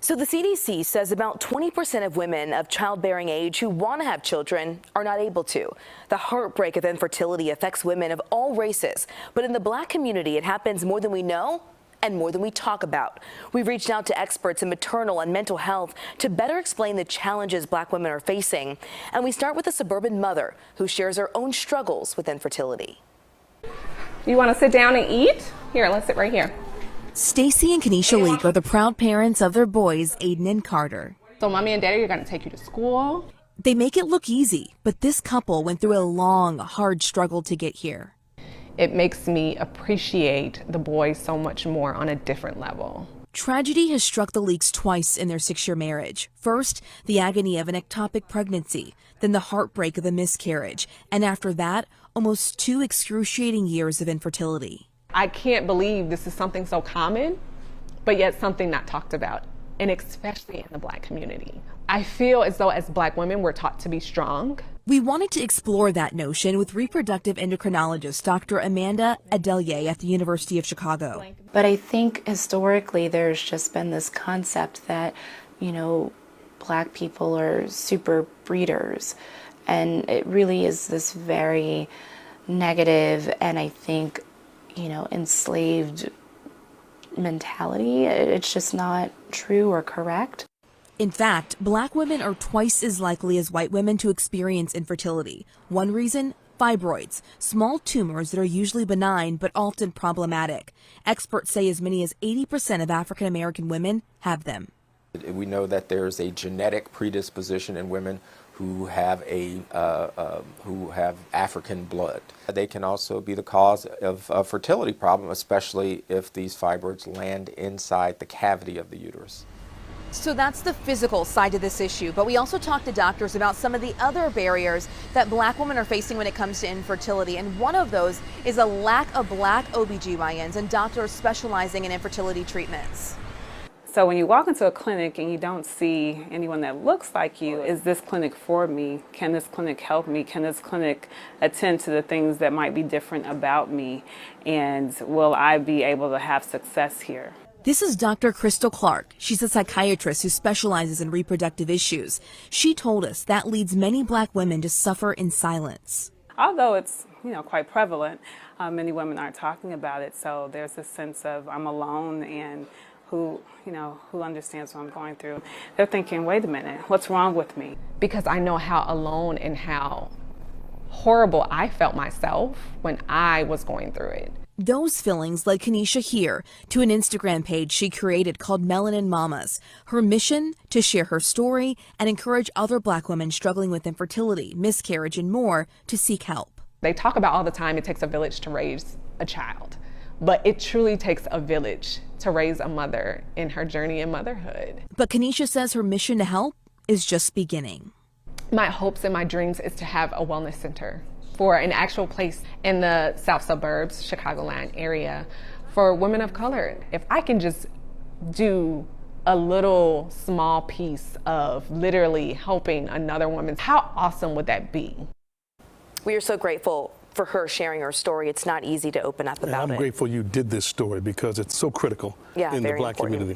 So the CDC says about 20% of women of childbearing age who want to have children are not able to. The heartbreak of infertility affects women of all races, but in the Black community, it happens more than we know and more than we talk about. We've reached out to experts in maternal and mental health to better explain the challenges Black women are facing. And we start with a suburban mother who shares her own struggles with infertility. You want to sit down and eat? Here, let's sit right here. Stacy and Kenesha Leak are the proud parents of their boys, Aiden and Carter. So mommy and daddy are going to take you to school. They make it look easy, but this couple went through a long, hard struggle to get here. It makes me appreciate the boys so much more on a different level. Tragedy has struck the Leaks twice in their 6-year marriage. First, the agony of an ectopic pregnancy, then the heartbreak of a miscarriage, and after that, almost 2 excruciating years of infertility. I can't believe this is something so common, but yet something not talked about, and especially in the Black community. I feel as though as Black women, we're taught to be strong. We wanted to explore that notion with reproductive endocrinologist Dr. Amanda Adelier at the University of Chicago. But I think historically there's just been this concept that, Black people are super breeders, and it really is this very negative and I think enslaved mentality. It's just not true or correct. In fact, Black women are twice as likely as white women to experience infertility. One reason? Fibroids, small tumors that are usually benign but often problematic. Experts say as many as 80% of African American women have them. We know that there's a genetic predisposition in women who have African blood. They can also be the cause of a fertility problem, especially if these fibroids land inside the cavity of the uterus. So that's the physical side of this issue, but we also talked to doctors about some of the other barriers that Black women are facing when it comes to infertility, and one of those is a lack of Black OBGYNs and doctors specializing in infertility treatments. So when you walk into a clinic and you don't see anyone that looks like you, is this clinic for me? Can this clinic help me? Can this clinic attend to the things that might be different about me? And will I be able to have success here? This is Dr. Crystal Clark. She's a psychiatrist who specializes in reproductive issues. She told us that leads many Black women to suffer in silence. Although it's quite prevalent, many women aren't talking about it. So there's a sense of I'm alone, and who understands what I'm going through. They're thinking, wait a minute, what's wrong with me? Because I know how alone and how horrible I felt myself when I was going through it. Those feelings led Kenesha here to an Instagram page she created called Melanin Mamas. Her mission? To share her story and encourage other Black women struggling with infertility, miscarriage, and more to seek help. They talk about all the time it takes a village to raise a child, but it truly takes a village to raise a mother in her journey in motherhood. But Kenesha says her mission to help is just beginning. My hopes and my dreams is to have a wellness center for an actual place in the south suburbs, Chicagoland area, for women of color. If I can just do a little small piece of literally helping another woman, how awesome would that be? We are so grateful for her sharing her story. It's not easy to open up about it. I'm grateful you did this story because it's so critical in the Black community.